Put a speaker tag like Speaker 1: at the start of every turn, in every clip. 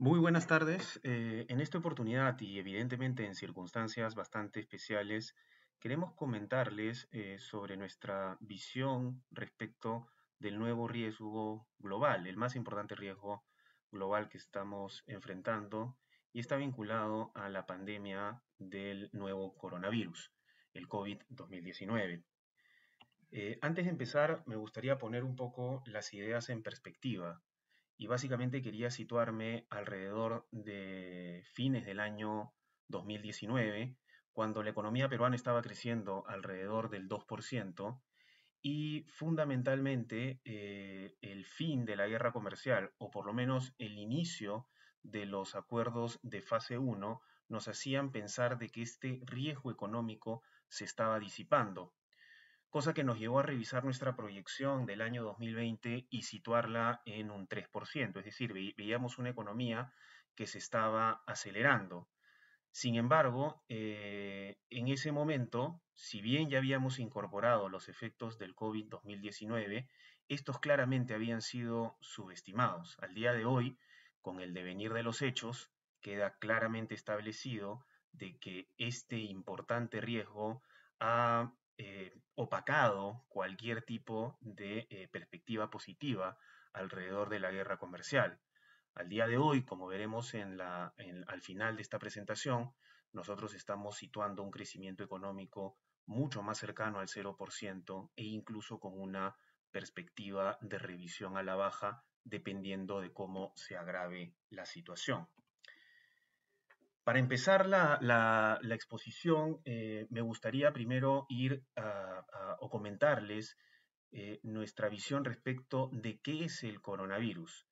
Speaker 1: Muy buenas tardes. En esta oportunidad y evidentemente en circunstancias bastante especiales, queremos comentarles sobre nuestra visión respecto del nuevo riesgo global, el más importante riesgo global que estamos enfrentando y está vinculado a la pandemia del nuevo coronavirus, el COVID-2019. Antes de empezar, me gustaría poner un poco las ideas en perspectiva y básicamente quería situarme alrededor de fines del año 2019, cuando la economía peruana estaba creciendo alrededor del 2% y fundamentalmente el fin de la guerra comercial, o por lo menos el inicio de los acuerdos de fase uno, nos hacían pensar de que este riesgo económico se estaba disipando, cosa que nos llevó a revisar nuestra proyección del año 2020 y situarla en un 3%, es decir, veíamos una economía que se estaba acelerando. Sin embargo, en ese momento, si bien ya habíamos incorporado los efectos del COVID-2019, estos claramente habían sido subestimados. Al día de hoy, con el devenir de los hechos, queda claramente establecido de que este importante riesgo ha opacado cualquier tipo de perspectiva positiva alrededor de la guerra comercial. Al día de hoy, como veremos al final de esta presentación, nosotros estamos situando un crecimiento económico mucho más cercano al 0% e incluso con una perspectiva de revisión a la baja dependiendo de cómo se agrave la situación. Para empezar la exposición, me gustaría primero ir o comentarles nuestra visión respecto de qué es el coronavirus.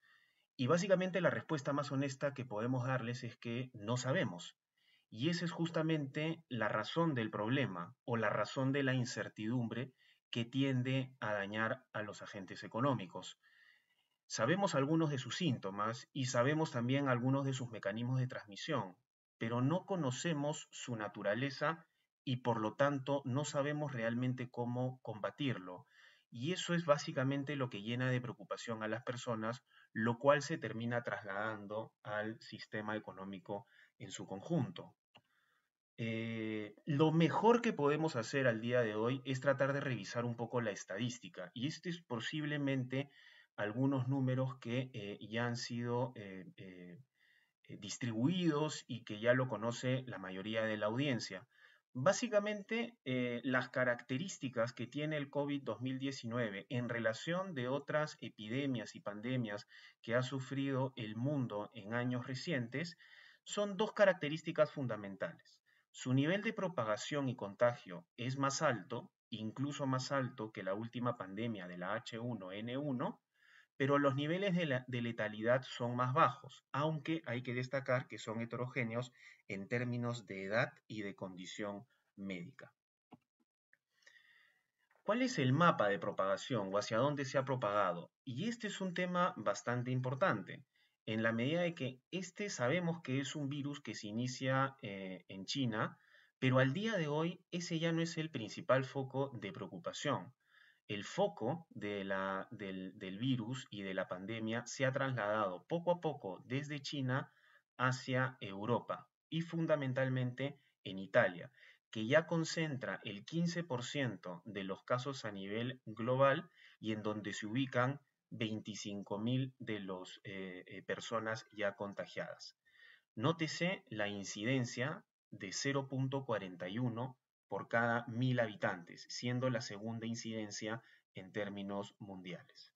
Speaker 1: Y básicamente la respuesta más honesta que podemos darles es que no sabemos. Y esa es justamente la razón del problema o la razón de la incertidumbre que tiende a dañar a los agentes económicos. Sabemos algunos de sus síntomas y sabemos también algunos de sus mecanismos de transmisión, pero no conocemos su naturaleza y por lo tanto no sabemos realmente cómo combatirlo. Y eso es básicamente lo que llena de preocupación a las personas, lo cual se termina trasladando al sistema económico en su conjunto. Lo mejor que podemos hacer al día de hoy es tratar de revisar un poco la estadística y este es posiblemente algunos números que ya han sido distribuidos y que ya lo conoce la mayoría de la audiencia. Básicamente, las características que tiene el COVID-2019 en relación de otras epidemias y pandemias que ha sufrido el mundo en años recientes son dos características fundamentales. Su nivel de propagación y contagio es más alto, incluso más alto que la última pandemia de la H1N1, pero los niveles de letalidad son más bajos, aunque hay que destacar que son heterogéneos en términos de edad y de condición médica. ¿Cuál es el mapa de propagación o hacia dónde se ha propagado? Y este es un tema bastante importante, en la medida de que este sabemos que es un virus que se inicia en China, pero al día de hoy ese ya no es el principal foco de preocupación. El foco del virus y de la pandemia se ha trasladado poco a poco desde China hacia Europa y fundamentalmente en Italia, que ya concentra el 15% de los casos a nivel global y en donde se ubican 25.000 de las personas ya contagiadas. Nótese la incidencia de 0,41 por cada 1.000 habitantes, siendo la segunda incidencia en términos mundiales.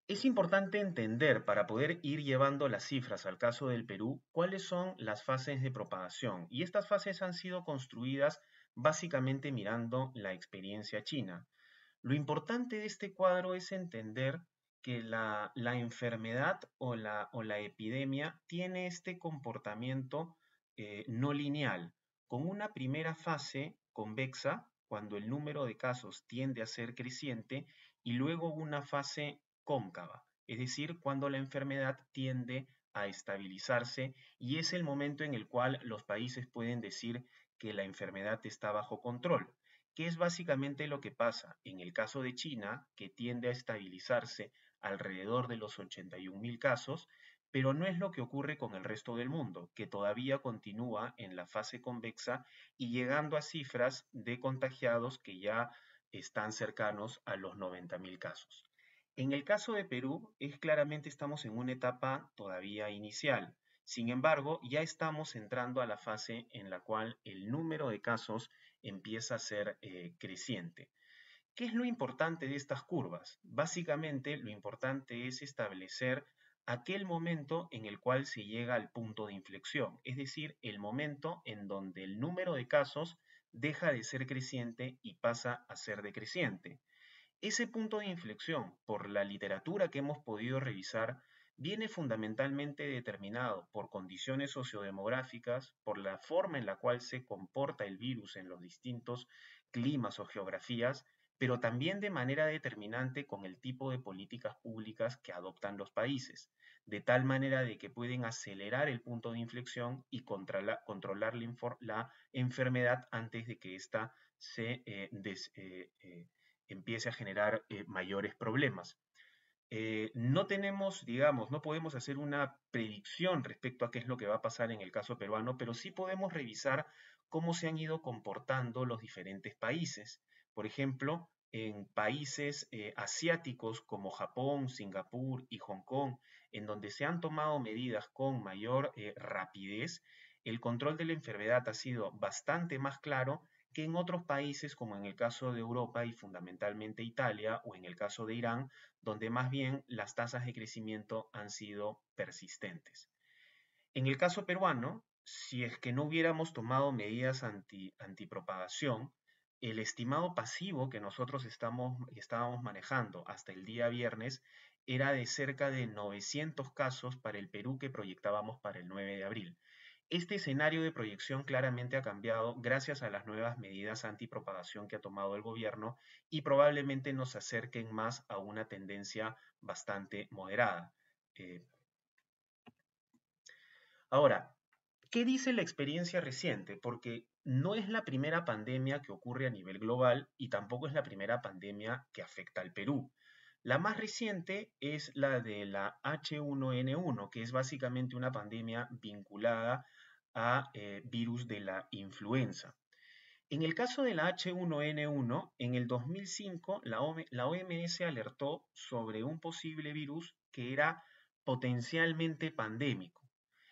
Speaker 1: Es importante entender, para poder ir llevando las cifras al caso del Perú, cuáles son las fases de propagación. Y estas fases han sido construidas básicamente mirando la experiencia china. Lo importante de este cuadro es entender que la enfermedad o la epidemia tiene este comportamiento no lineal, con una primera fase convexa, cuando el número de casos tiende a ser creciente, y luego una fase cóncava, es decir, cuando la enfermedad tiende a estabilizarse y es el momento en el cual los países pueden decir que la enfermedad está bajo control, que es básicamente lo que pasa en el caso de China, que tiende a estabilizarse alrededor de los 81.000 casos, pero no es lo que ocurre con el resto del mundo, que todavía continúa en la fase convexa y llegando a cifras de contagiados que ya están cercanos a los 90.000 casos. En el caso de Perú, es claramente estamos en una etapa todavía inicial. Sin embargo, ya estamos entrando a la fase en la cual el número de casos empieza a ser creciente. ¿Qué es lo importante de estas curvas? Básicamente, lo importante es establecer aquel momento en el cual se llega al punto de inflexión, es decir, el momento en donde el número de casos deja de ser creciente y pasa a ser decreciente. Ese punto de inflexión, por la literatura que hemos podido revisar, viene fundamentalmente determinado por condiciones sociodemográficas, por la forma en la cual se comporta el virus en los distintos climas o geografías, pero también de manera determinante con el tipo de políticas públicas que adoptan los países, de tal manera de que pueden acelerar el punto de inflexión y controlar la enfermedad antes de que ésta se empiece a generar mayores problemas. No tenemos, digamos, no podemos hacer una predicción respecto a qué es lo que va a pasar en el caso peruano, pero sí podemos revisar cómo se han ido comportando los diferentes países. Por ejemplo, en países asiáticos como Japón, Singapur y Hong Kong, en donde se han tomado medidas con mayor rapidez, el control de la enfermedad ha sido bastante más claro que en otros países, como en el caso de Europa y fundamentalmente Italia, o en el caso de Irán, donde más bien las tasas de crecimiento han sido persistentes. En el caso peruano, si es que no hubiéramos tomado medidas antipropagación, el estimado pasivo que nosotros estábamos manejando hasta el día viernes era de cerca de 900 casos para el Perú que proyectábamos para el 9 de abril. Este escenario de proyección claramente ha cambiado gracias a las nuevas medidas antipropagación que ha tomado el gobierno y probablemente nos acerquen más a una tendencia bastante moderada. Eh, Ahora, ¿qué dice la experiencia reciente? Porque no es la primera pandemia que ocurre a nivel global y tampoco es la primera pandemia que afecta al Perú. La más reciente es la de la H1N1, que es básicamente una pandemia vinculada a virus de la influenza. En el caso de la H1N1, en el 2005 la OMS alertó sobre un posible virus que era potencialmente pandémico.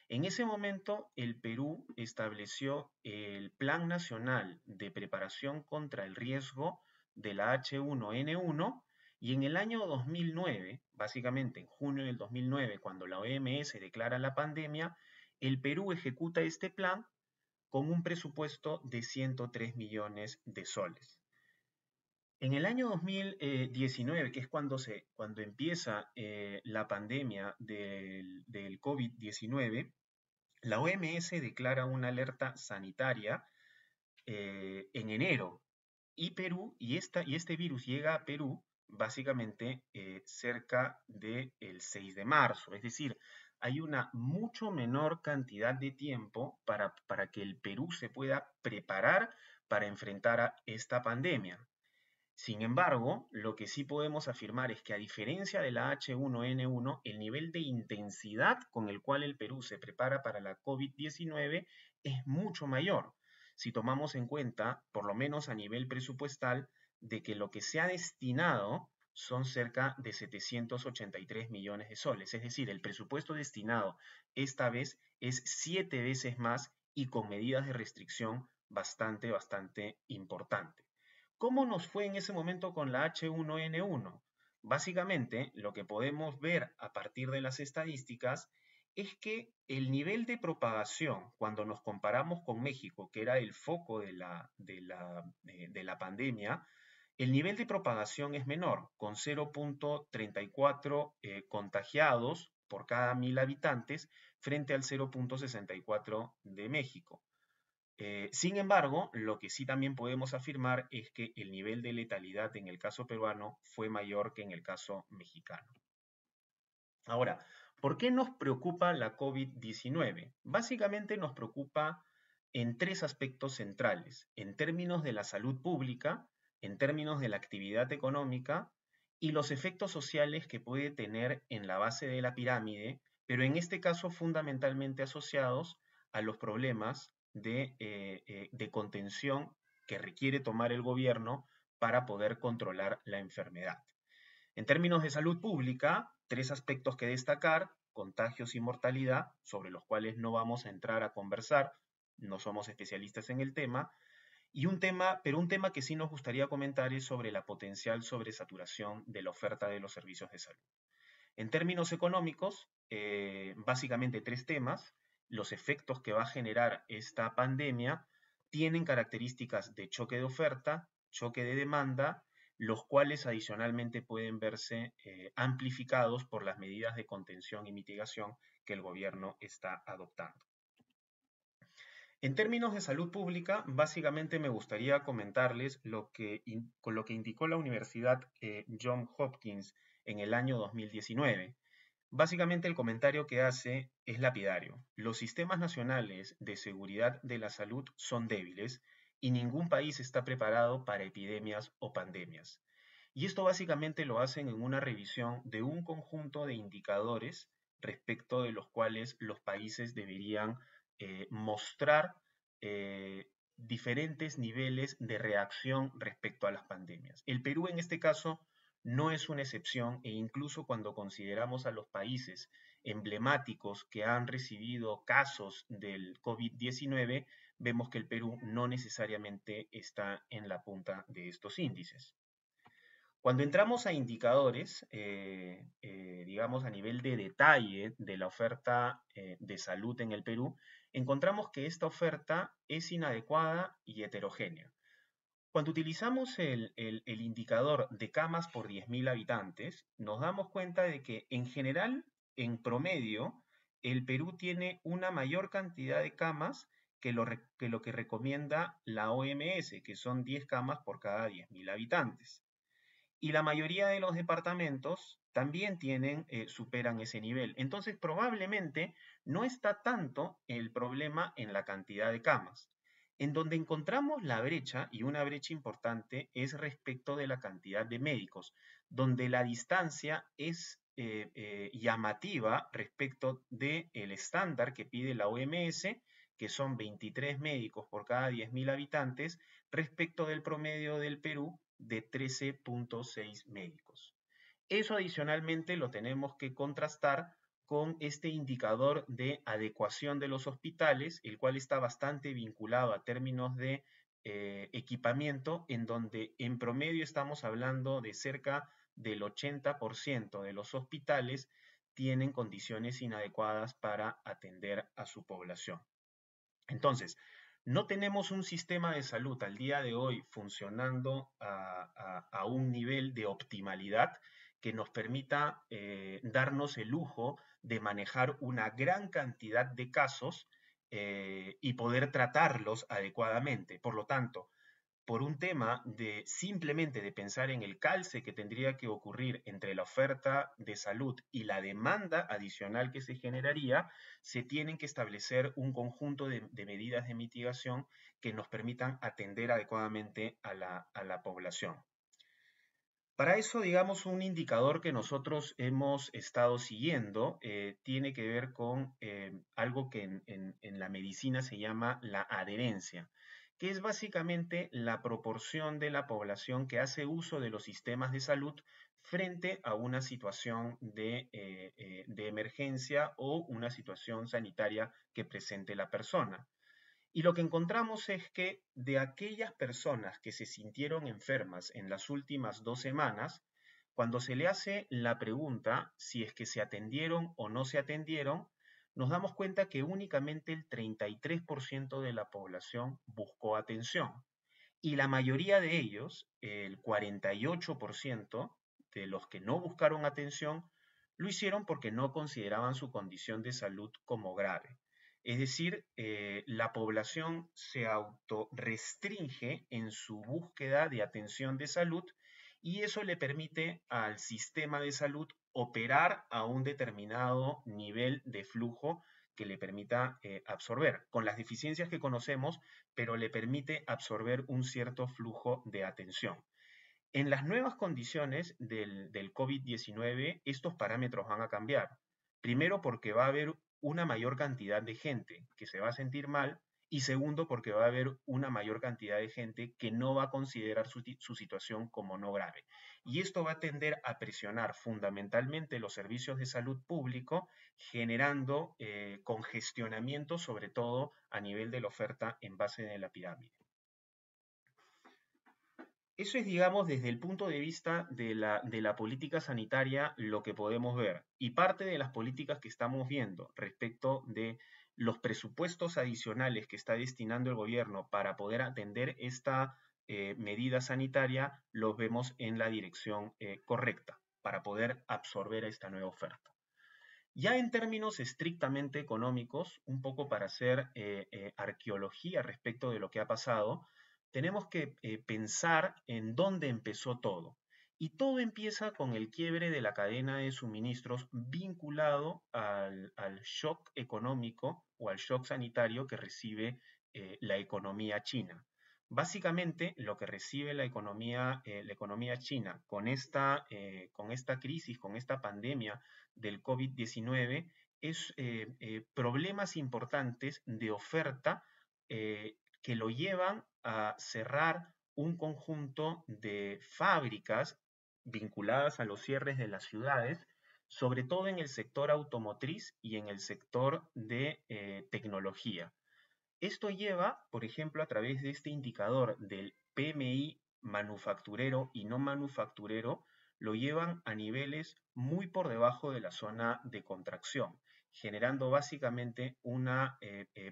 Speaker 1: En ese momento, el Perú estableció el Plan Nacional de Preparación contra el Riesgo de la H1N1 y en el año 2009, básicamente en junio del 2009, cuando la OMS declara la pandemia, el Perú ejecuta este plan con un presupuesto de 103 millones de soles. En el año 2019, que es cuando empieza la pandemia del COVID-19, la OMS declara una alerta sanitaria en enero y este virus llega a Perú básicamente cerca del 6 de marzo, es decir, hay una mucho menor cantidad de tiempo para que el Perú se pueda preparar para enfrentar a esta pandemia. Sin embargo, lo que sí podemos afirmar es que a diferencia de la H1N1, el nivel de intensidad con el cual el Perú se prepara para la COVID-19 es mucho mayor, si tomamos en cuenta, por lo menos a nivel presupuestal, de que lo que se ha destinado son cerca de 783 millones de soles. Es decir, el presupuesto destinado esta vez es 7 veces más y con medidas de restricción bastante importantes. ¿Cómo nos fue en ese momento con la H1N1? Básicamente, lo que podemos ver a partir de las estadísticas es que el nivel de propagación, cuando nos comparamos con México, que era el foco de la pandemia, el nivel de propagación es menor, con 0.34 contagiados por cada 1.000 habitantes frente al 0.64 de México. Sin embargo, lo que sí también podemos afirmar es que el nivel de letalidad en el caso peruano fue mayor que en el caso mexicano. Ahora, ¿por qué nos preocupa la COVID-19? Básicamente nos preocupa en tres aspectos centrales, en términos de la salud pública, en términos de la actividad económica y los efectos sociales que puede tener en la base de la pirámide, pero en este caso fundamentalmente asociados a los problemas de contención que requiere tomar el gobierno para poder controlar la enfermedad. En términos de salud pública, tres aspectos que destacar: contagios y mortalidad, sobre los cuales no vamos a entrar a conversar, no somos especialistas en el tema, y un tema que sí nos gustaría comentar es sobre la potencial sobresaturación de la oferta de los servicios de salud. En términos económicos, básicamente tres temas. Los efectos que va a generar esta pandemia tienen características de choque de oferta, choque de demanda, los cuales adicionalmente pueden verse amplificados por las medidas de contención y mitigación que el gobierno está adoptando. En términos de salud pública, básicamente me gustaría comentarles con lo que indicó la Universidad Johns Hopkins en el año 2019. Básicamente el comentario que hace es lapidario. Los sistemas nacionales de seguridad de la salud son débiles y ningún país está preparado para epidemias o pandemias. Y esto básicamente lo hacen en una revisión de un conjunto de indicadores respecto de los cuales los países deberían mostrar diferentes niveles de reacción respecto a las pandemias. El Perú en este caso no es una excepción, e incluso cuando consideramos a los países emblemáticos que han recibido casos del COVID-19, vemos que el Perú no necesariamente está en la punta de estos índices. Cuando entramos a indicadores, digamos a nivel de detalle de la oferta de salud en el Perú, encontramos que esta oferta es inadecuada y heterogénea. Cuando utilizamos el indicador de camas por 10.000 habitantes, nos damos cuenta de que en general, en promedio, el Perú tiene una mayor cantidad de camas que lo que recomienda la OMS, que son 10 camas por cada 10.000 habitantes. Y la mayoría de los departamentos también superan ese nivel. Entonces, probablemente no está tanto el problema en la cantidad de camas. En donde encontramos la brecha, y una brecha importante, es respecto de la cantidad de médicos, donde la distancia es llamativa respecto del estándar que pide la OMS, que son 23 médicos por cada 10.000 habitantes, respecto del promedio del Perú de 13.6 médicos. Eso adicionalmente lo tenemos que contrastar con este indicador de adecuación de los hospitales, el cual está bastante vinculado a términos de equipamiento, en donde en promedio estamos hablando de cerca del 80% de los hospitales tienen condiciones inadecuadas para atender a su población. Entonces, no tenemos un sistema de salud al día de hoy funcionando a un nivel de optimalidad que nos permita darnos el lujo de manejar una gran cantidad de casos y poder tratarlos adecuadamente. Por lo tanto, por un tema de simplemente de pensar en el calce que tendría que ocurrir entre la oferta de salud y la demanda adicional que se generaría, se tienen que establecer un conjunto de medidas de mitigación que nos permitan atender adecuadamente a la población. Para eso, digamos, un indicador que nosotros hemos estado siguiendo tiene que ver con algo que en la medicina se llama la adherencia, que es básicamente la proporción de la población que hace uso de los sistemas de salud frente a una situación de emergencia o una situación sanitaria que presente la persona. Y lo que encontramos es que de aquellas personas que se sintieron enfermas en las últimas 2 semanas, cuando se le hace la pregunta si es que se atendieron o no se atendieron, nos damos cuenta que únicamente el 33% de la población buscó atención. Y la mayoría de ellos, el 48% de los que no buscaron atención, lo hicieron porque no consideraban su condición de salud como grave. Es decir, la población se autorrestringe en su búsqueda de atención de salud y eso le permite al sistema de salud operar a un determinado nivel de flujo que le permita absorber, con las deficiencias que conocemos, pero le permite absorber un cierto flujo de atención. En las nuevas condiciones del COVID-19, estos parámetros van a cambiar. Primero, porque va a haber una mayor cantidad de gente que se va a sentir mal, y segundo, porque va a haber una mayor cantidad de gente que no va a considerar su situación como no grave. Y esto va a tender a presionar fundamentalmente los servicios de salud público, generando congestionamiento, sobre todo a nivel de la oferta en base de la pirámide. Eso es, digamos, desde el punto de vista de la política sanitaria, lo que podemos ver. Y parte de las políticas que estamos viendo respecto de los presupuestos adicionales que está destinando el gobierno para poder atender esta medida sanitaria, los vemos en la dirección correcta para poder absorber esta nueva oferta. Ya en términos estrictamente económicos, un poco para hacer arqueología respecto de lo que ha pasado, tenemos que pensar en dónde empezó todo. Y todo empieza con el quiebre de la cadena de suministros vinculado al shock económico o al shock sanitario que recibe la economía china. Básicamente, lo que recibe la economía china con esta crisis, con esta pandemia del COVID-19, es problemas importantes de oferta que lo llevan a cerrar un conjunto de fábricas vinculadas a los cierres de las ciudades, sobre todo en el sector automotriz y en el sector de tecnología. Esto lleva, por ejemplo, a través de este indicador del PMI manufacturero y no manufacturero, lo llevan a niveles muy por debajo de la zona de contracción, generando básicamente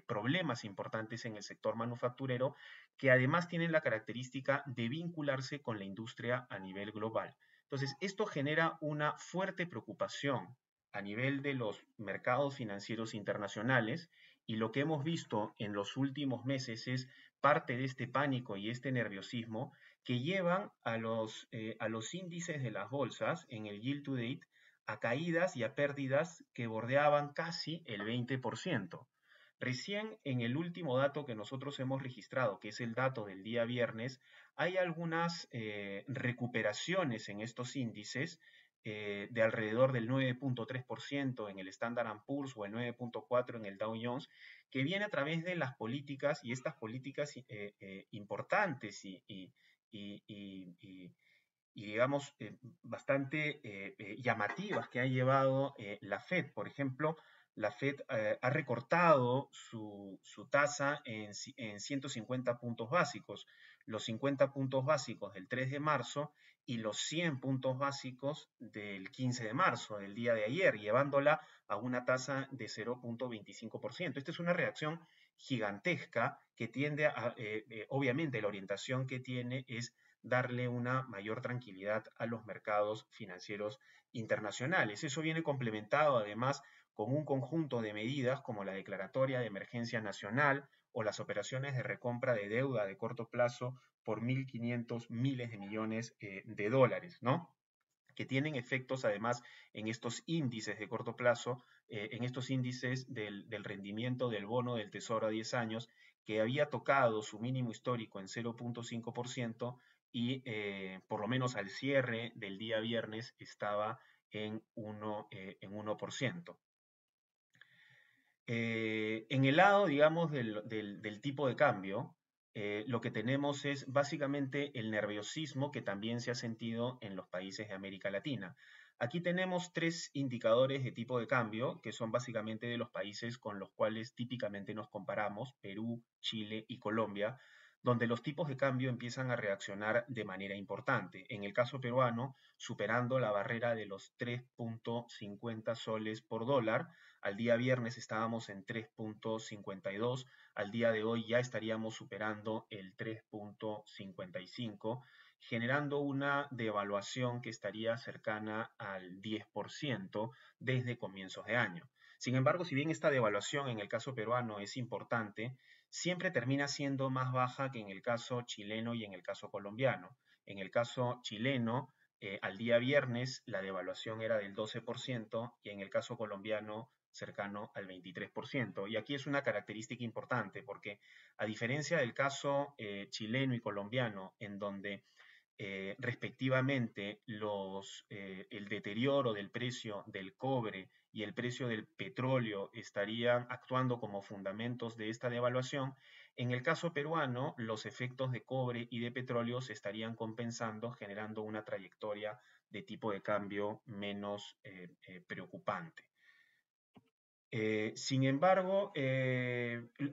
Speaker 1: problemas importantes en el sector manufacturero, que además tienen la característica de vincularse con la industria a nivel global. Entonces, esto genera una fuerte preocupación a nivel de los mercados financieros internacionales, y lo que hemos visto en los últimos meses es parte de este pánico y este nerviosismo que llevan a los índices de las bolsas en el yield to date a caídas y a pérdidas que bordeaban casi el 20%. Recién en el último dato que nosotros hemos registrado, que es el dato del día viernes, hay algunas recuperaciones en estos índices de alrededor del 9.3% en el Standard Poor's o el 9.4% en el Dow Jones, que viene a través de las políticas y estas políticas importantes y digamos, bastante llamativas que ha llevado la Fed. Por ejemplo, la Fed ha recortado su tasa en 150 puntos básicos, los 50 puntos básicos del 3 de marzo y los 100 puntos básicos del 15 de marzo, del día de ayer, llevándola a una tasa de 0.25%. Esta es una reacción gigantesca que tiende obviamente la orientación que tiene es darle una mayor tranquilidad a los mercados financieros internacionales. Eso viene complementado además con un conjunto de medidas como la declaratoria de emergencia nacional o las operaciones de recompra de deuda de corto plazo por 1.500 miles de millones de dólares, ¿no? Que tienen efectos además en estos índices de corto plazo, en estos índices del rendimiento del bono del Tesoro a 10 años, que había tocado su mínimo histórico en 0.5% y por lo menos al cierre del día viernes estaba en 1%. En el lado, digamos, del tipo de cambio, lo que tenemos es básicamente el nerviosismo que también se ha sentido en los países de América Latina. Aquí tenemos tres indicadores de tipo de cambio, que son básicamente de los países con los cuales típicamente nos comparamos, Perú, Chile y Colombia, donde los tipos de cambio empiezan a reaccionar de manera importante. En el caso peruano, superando la barrera de los 3.50 soles por dólar. Al día viernes estábamos en 3.52, al día de hoy ya estaríamos superando el 3.55, generando una devaluación que estaría cercana al 10% desde comienzos de año. Sin embargo, si bien esta devaluación en el caso peruano es importante, siempre termina siendo más baja que en el caso chileno y en el caso colombiano. En el caso chileno, al día viernes la devaluación era del 12% y en el caso colombiano cercano al 23%. Y aquí es una característica importante porque a diferencia del caso chileno y colombiano, en donde respectivamente el deterioro del precio del cobre y el precio del petróleo estarían actuando como fundamentos de esta devaluación, en el caso peruano los efectos de cobre y de petróleo se estarían compensando, generando una trayectoria de tipo de cambio menos preocupante. Sin embargo,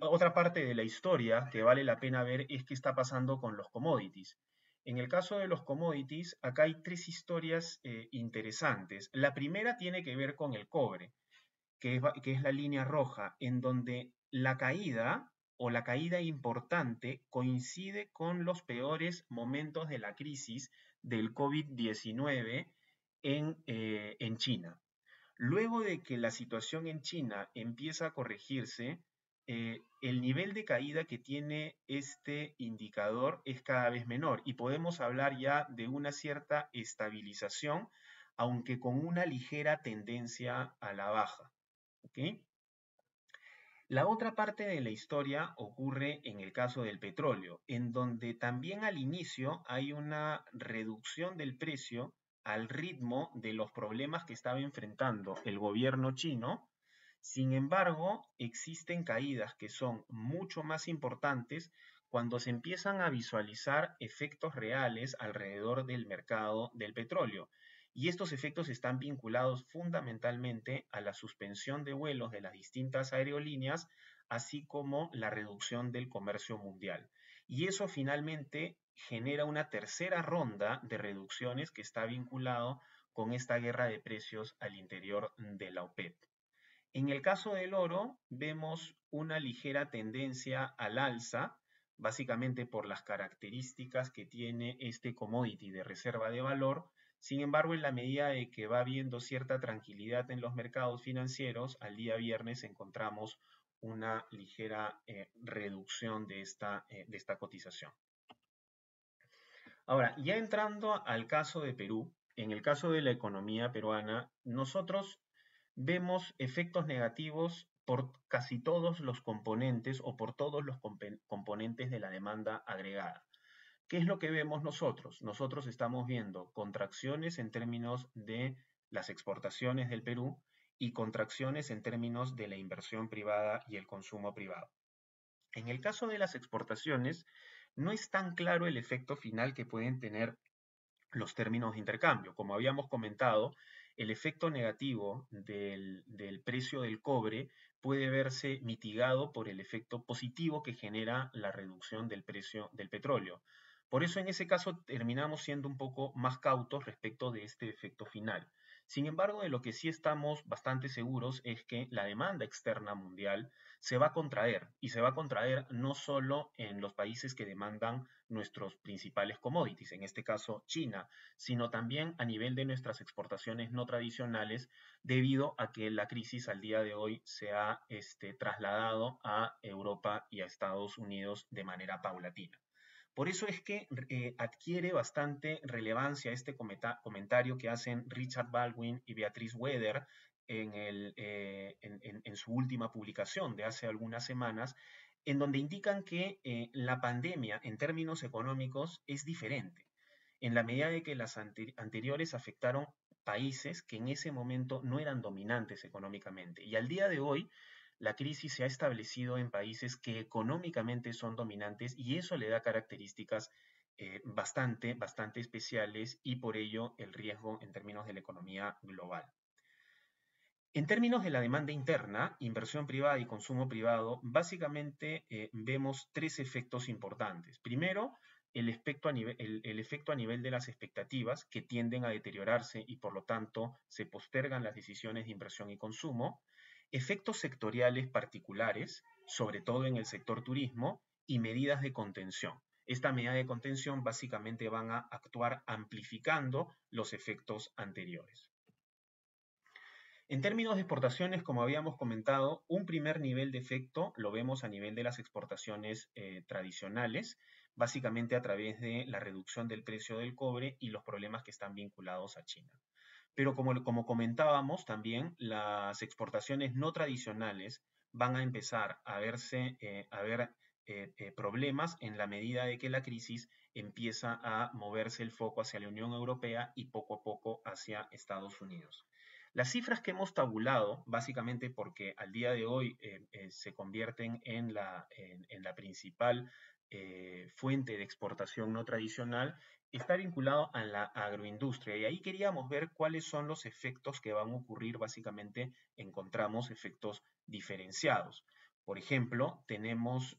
Speaker 1: otra parte de la historia que vale la pena ver es qué está pasando con los commodities. En el caso de los commodities, acá hay tres historias interesantes. La primera tiene que ver con el cobre, que es la línea roja, en donde la caída o la caída importante coincide con los peores momentos de la crisis del COVID-19 en China. Luego de que la situación en China empieza a corregirse, el nivel de caída que tiene este indicador es cada vez menor y podemos hablar ya de una cierta estabilización, aunque con una ligera tendencia a la baja. ¿Ok? La otra parte de la historia ocurre en el caso del petróleo, en donde también al inicio hay una reducción del precio al ritmo de los problemas que estaba enfrentando el gobierno chino. Sin embargo, existen caídas que son mucho más importantes cuando se empiezan a visualizar efectos reales alrededor del mercado del petróleo. Y estos efectos están vinculados fundamentalmente a la suspensión de vuelos de las distintas aerolíneas, así como la reducción del comercio mundial. Y eso finalmente genera una tercera ronda de reducciones que está vinculado con esta guerra de precios al interior de la OPEP. En el caso del oro, vemos una ligera tendencia al alza, básicamente por las características que tiene este commodity de reserva de valor. Sin embargo, en la medida de que va habiendo cierta tranquilidad en los mercados financieros, al día viernes encontramos una ligera reducción de esta cotización. Ahora, ya entrando al caso de Perú, en el caso de la economía peruana, nosotros vemos efectos negativos por casi todos los componentes o por todos los componentes de la demanda agregada. ¿Qué es lo que vemos nosotros? Nosotros estamos viendo contracciones en términos de las exportaciones del Perú y contracciones en términos de la inversión privada y el consumo privado. En el caso de las exportaciones, no es tan claro el efecto final que pueden tener los términos de intercambio. Como habíamos comentado, el efecto negativo del precio del cobre puede verse mitigado por el efecto positivo que genera la reducción del precio del petróleo. Por eso en ese caso terminamos siendo un poco más cautos respecto de este efecto final. Sin embargo, de lo que sí estamos bastante seguros es que la demanda externa mundial se va a contraer y se va a contraer no solo en los países que demandan nuestros principales commodities, en este caso China, sino también a nivel de nuestras exportaciones no tradicionales, debido a que la crisis al día de hoy se ha trasladado a Europa y a Estados Unidos de manera paulatina. Por eso es que adquiere bastante relevancia este comentario que hacen Richard Baldwin y Beatriz Weder en su última publicación de hace algunas semanas, en donde indican que la pandemia en términos económicos es diferente, en la medida de que las anteriores afectaron países que en ese momento no eran dominantes económicamente. Y al día de hoy, la crisis se ha establecido en países que económicamente son dominantes y eso le da características bastante especiales y por ello el riesgo en términos de la economía global. En términos de la demanda interna, inversión privada y consumo privado, básicamente vemos tres efectos importantes. Primero, el efecto a nivel de las expectativas que tienden a deteriorarse y por lo tanto se postergan las decisiones de inversión y consumo. Efectos sectoriales particulares, sobre todo en el sector turismo, y medidas de contención. Esta medida de contención básicamente van a actuar amplificando los efectos anteriores. En términos de exportaciones, como habíamos comentado, un primer nivel de efecto lo vemos a nivel de las exportaciones tradicionales, básicamente a través de la reducción del precio del cobre y los problemas que están vinculados a China. Pero como comentábamos también, las exportaciones no tradicionales van a empezar a ver problemas en la medida de que la crisis empieza a moverse el foco hacia la Unión Europea y poco a poco hacia Estados Unidos. Las cifras que hemos tabulado, básicamente porque al día de hoy se convierten en la principal fuente de exportación no tradicional, está vinculado a la agroindustria. Y ahí queríamos ver cuáles son los efectos que van a ocurrir. Básicamente encontramos efectos diferenciados. Por ejemplo, tenemos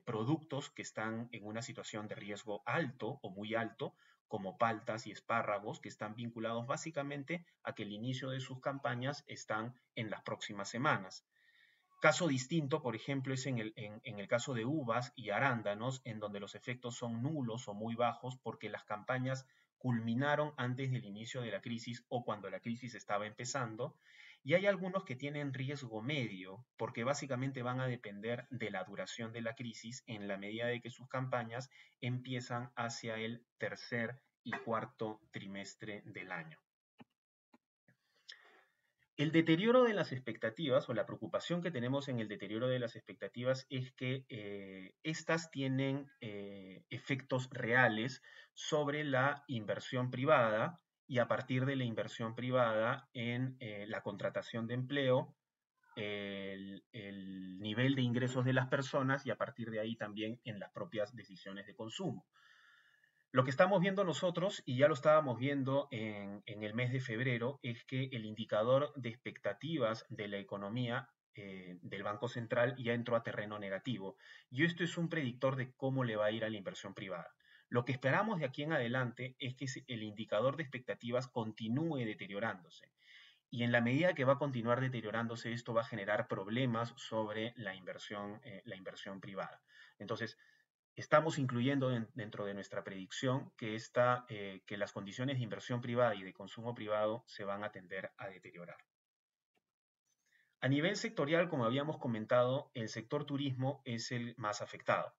Speaker 1: productos que están en una situación de riesgo alto o muy alto, como paltas y espárragos, que están vinculados básicamente a que el inicio de sus campañas están en las próximas semanas. Caso distinto, por ejemplo, es en el caso de uvas y arándanos, en donde los efectos son nulos o muy bajos porque las campañas culminaron antes del inicio de la crisis o cuando la crisis estaba empezando. Y hay algunos que tienen riesgo medio, porque básicamente van a depender de la duración de la crisis en la medida de que sus campañas empiezan hacia el tercer y cuarto trimestre del año. El deterioro de las expectativas o la preocupación que tenemos en el deterioro de las expectativas es que estas tienen efectos reales sobre la inversión privada y a partir de la inversión privada en la contratación de empleo, el nivel de ingresos de las personas y a partir de ahí también en las propias decisiones de consumo. Lo que estamos viendo nosotros, y ya lo estábamos viendo en el mes de febrero, es que el indicador de expectativas de la economía del Banco Central ya entró a terreno negativo. Y esto es un predictor de cómo le va a ir a la inversión privada. Lo que esperamos de aquí en adelante es que el indicador de expectativas continúe deteriorándose. Y en la medida que va a continuar deteriorándose, esto va a generar problemas sobre la inversión privada. Entonces, estamos incluyendo dentro de nuestra predicción que las condiciones de inversión privada y de consumo privado se van a tender a deteriorar. A nivel sectorial, como habíamos comentado, el sector turismo es el más afectado.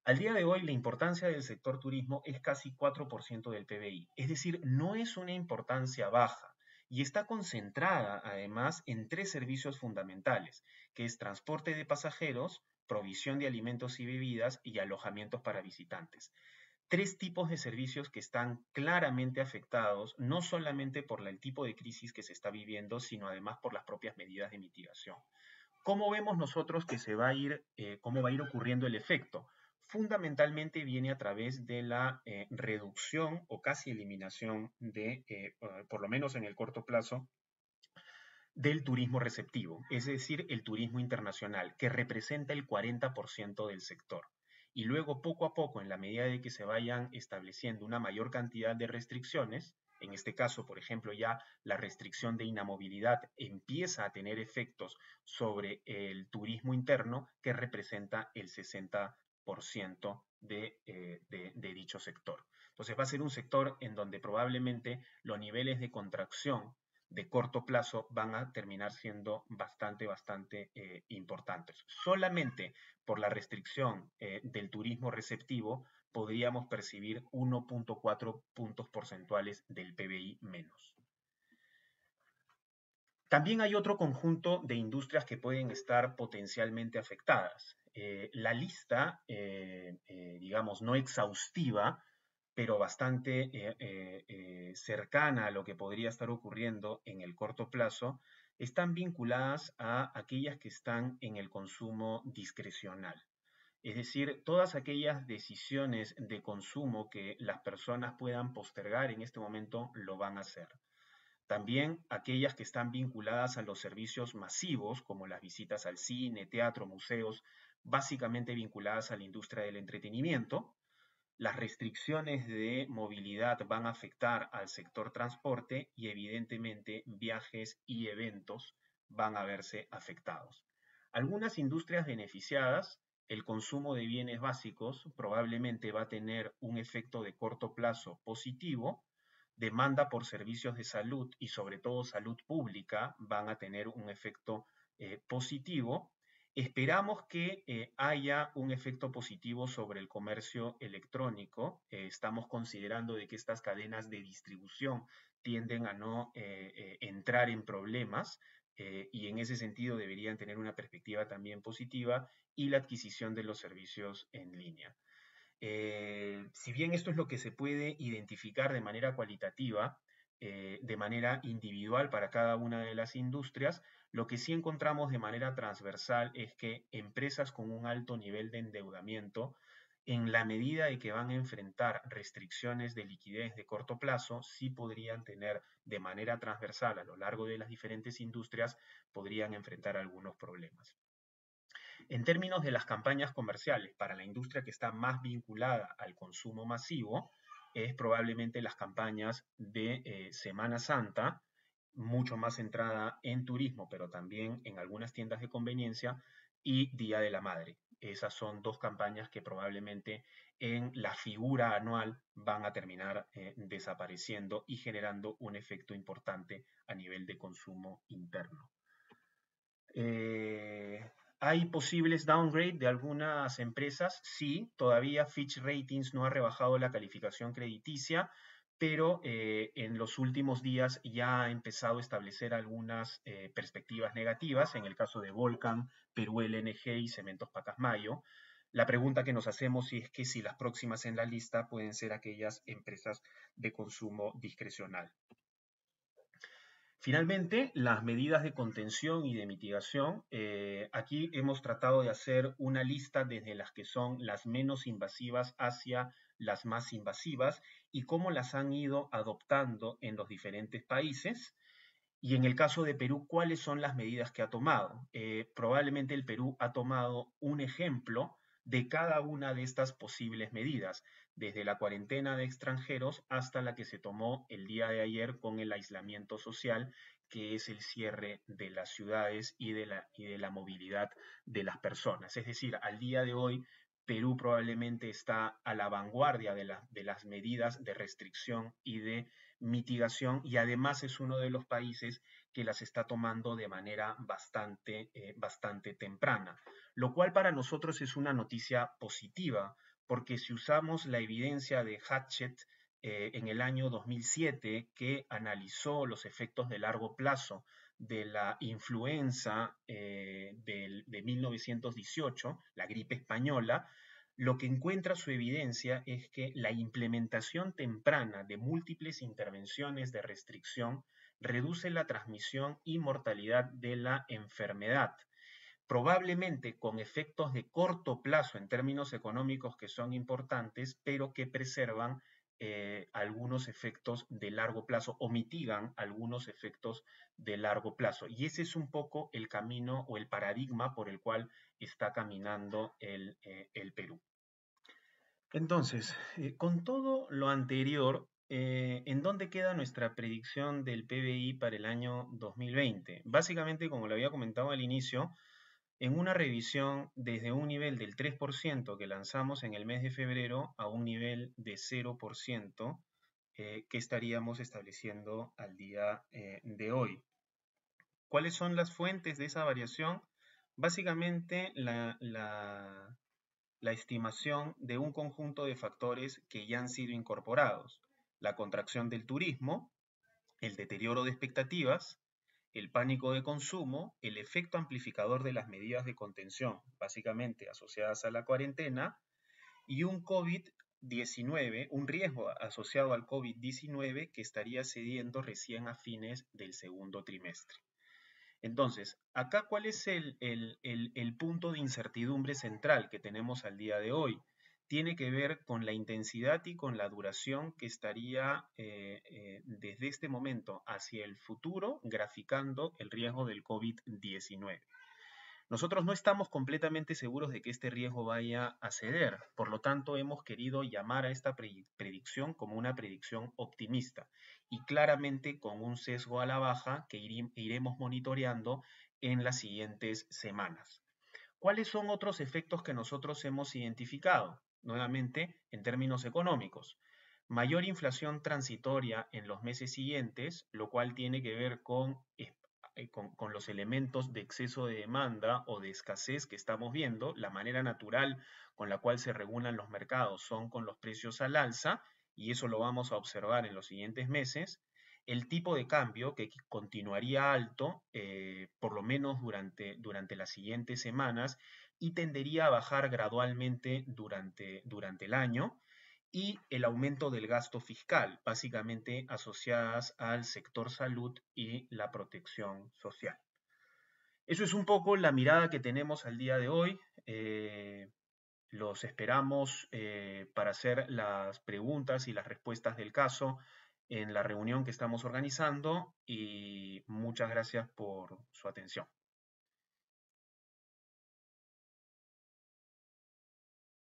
Speaker 1: Al día de hoy, la importancia del sector turismo es casi 4% del PBI, es decir, no es una importancia baja y está concentrada además en tres servicios fundamentales, que es transporte de pasajeros, provisión de alimentos y bebidas y alojamientos para visitantes. Tres tipos de servicios que están claramente afectados, no solamente por el tipo de crisis que se está viviendo, sino además por las propias medidas de mitigación. ¿Cómo vemos nosotros que cómo va a ir ocurriendo el efecto? Fundamentalmente viene a través de la reducción o casi eliminación por lo menos en el corto plazo, del turismo receptivo, es decir, el turismo internacional, que representa el 40% del sector. Y luego, poco a poco, en la medida de que se vayan estableciendo una mayor cantidad de restricciones, en este caso, por ejemplo, ya la restricción de inamovilidad empieza a tener efectos sobre el turismo interno, que representa el 60% de dicho sector. Entonces va a ser un sector en donde probablemente los niveles de contracción de corto plazo van a terminar siendo bastante importantes. Solamente por la restricción del turismo receptivo podríamos percibir 1.4 puntos porcentuales del PBI menos. También hay otro conjunto de industrias que pueden estar potencialmente afectadas. La lista, digamos, no exhaustiva, pero bastante cercana a lo que podría estar ocurriendo en el corto plazo, están vinculadas a aquellas que están en el consumo discrecional. Es decir, todas aquellas decisiones de consumo que las personas puedan postergar en este momento lo van a hacer. También aquellas que están vinculadas a los servicios masivos, como las visitas al cine, teatro, museos, básicamente vinculadas a la industria del entretenimiento. Las restricciones de movilidad van a afectar al sector transporte y evidentemente viajes y eventos van a verse afectados. Algunas industrias beneficiadas, el consumo de bienes básicos probablemente va a tener un efecto de corto plazo positivo, demanda por servicios de salud y sobre todo salud pública van a tener un efecto positivo. Esperamos que haya un efecto positivo sobre el comercio electrónico. Estamos considerando de que estas cadenas de distribución tienden a no entrar en problemas, y en ese sentido deberían tener una perspectiva también positiva, y la adquisición de los servicios en línea. Si bien esto es lo que se puede identificar de manera cualitativa, de manera individual para cada una de las industrias, lo que sí encontramos de manera transversal es que empresas con un alto nivel de endeudamiento, en la medida de que van a enfrentar restricciones de liquidez de corto plazo, sí podrían tener de manera transversal a lo largo de las diferentes industrias, podrían enfrentar algunos problemas. En términos de las campañas comerciales para la industria que está más vinculada al consumo masivo, es probablemente las campañas de Semana Santa, mucho más centrada en turismo, pero también en algunas tiendas de conveniencia, y Día de la Madre. Esas son dos campañas que probablemente en la figura anual van a terminar desapareciendo y generando un efecto importante a nivel de consumo interno. ¿Hay posibles downgrade de algunas empresas? Sí, todavía Fitch Ratings no ha rebajado la calificación crediticia, pero en los últimos días ya ha empezado a establecer algunas perspectivas negativas, en el caso de Volcan, Perú LNG y Cementos Pacasmayo. La pregunta que nos hacemos es que si las próximas en la lista pueden ser aquellas empresas de consumo discrecional. Finalmente, las medidas de contención y de mitigación. Aquí hemos tratado de hacer una lista desde las que son las menos invasivas hacia las más invasivas y cómo las han ido adoptando en los diferentes países. Y en el caso de Perú, ¿cuáles son las medidas que ha tomado? Probablemente el Perú ha tomado un ejemplo de cada una de estas posibles medidas, desde la cuarentena de extranjeros hasta la que se tomó el día de ayer con el aislamiento social, que es el cierre de las ciudades y de la movilidad de las personas. Es decir, al día de hoy, Perú probablemente está a la vanguardia de las medidas de restricción y de mitigación, y además es uno de los países que las está tomando de manera bastante temprana, lo cual para nosotros es una noticia positiva, porque si usamos la evidencia de Hatchett en el año 2007, que analizó los efectos de largo plazo de la influenza de 1918, la gripe española, lo que encuentra su evidencia es que la implementación temprana de múltiples intervenciones de restricción reduce la transmisión y mortalidad de la enfermedad, probablemente con efectos de corto plazo en términos económicos que son importantes, pero que preservan algunos efectos de largo plazo o mitigan algunos efectos de largo plazo. Y ese es un poco el camino o el paradigma por el cual está caminando el Perú. Entonces, con todo lo anterior, ¿en dónde queda nuestra predicción del PBI para el año 2020? Básicamente, como lo había comentado al inicio, en una revisión desde un nivel del 3% que lanzamos en el mes de febrero a un nivel de 0% que estaríamos estableciendo al día de hoy. ¿Cuáles son las fuentes de esa variación? Básicamente la estimación de un conjunto de factores que ya han sido incorporados: la contracción del turismo, el deterioro de expectativas, el pánico de consumo, el efecto amplificador de las medidas de contención, básicamente asociadas a la cuarentena, y un COVID-19, un riesgo asociado al COVID-19 que estaría cediendo recién a fines del segundo trimestre. Entonces, acá, ¿cuál es el punto de incertidumbre central que tenemos al día de hoy? Tiene que ver con la intensidad y con la duración que estaría desde este momento hacia el futuro graficando el riesgo del COVID-19. Nosotros no estamos completamente seguros de que este riesgo vaya a ceder, por lo tanto hemos querido llamar a esta predicción como una predicción optimista y claramente con un sesgo a la baja que iremos monitoreando en las siguientes semanas. ¿Cuáles son otros efectos que nosotros hemos identificado? Nuevamente, en términos económicos. Mayor inflación transitoria en los meses siguientes, lo cual tiene que ver con los elementos de exceso de demanda o de escasez que estamos viendo. La manera natural con la cual se regulan los mercados son con los precios al alza, y eso lo vamos a observar en los siguientes meses. el tipo de cambio que continuaría alto, por lo menos durante las siguientes semanas, y tendería a bajar gradualmente durante el año, y el aumento del gasto fiscal, básicamente asociadas al sector salud y la protección social. Eso es un poco la mirada que tenemos al día de hoy. Los esperamos para hacer las preguntas y las respuestas del caso en la reunión que estamos organizando, y muchas gracias por su atención.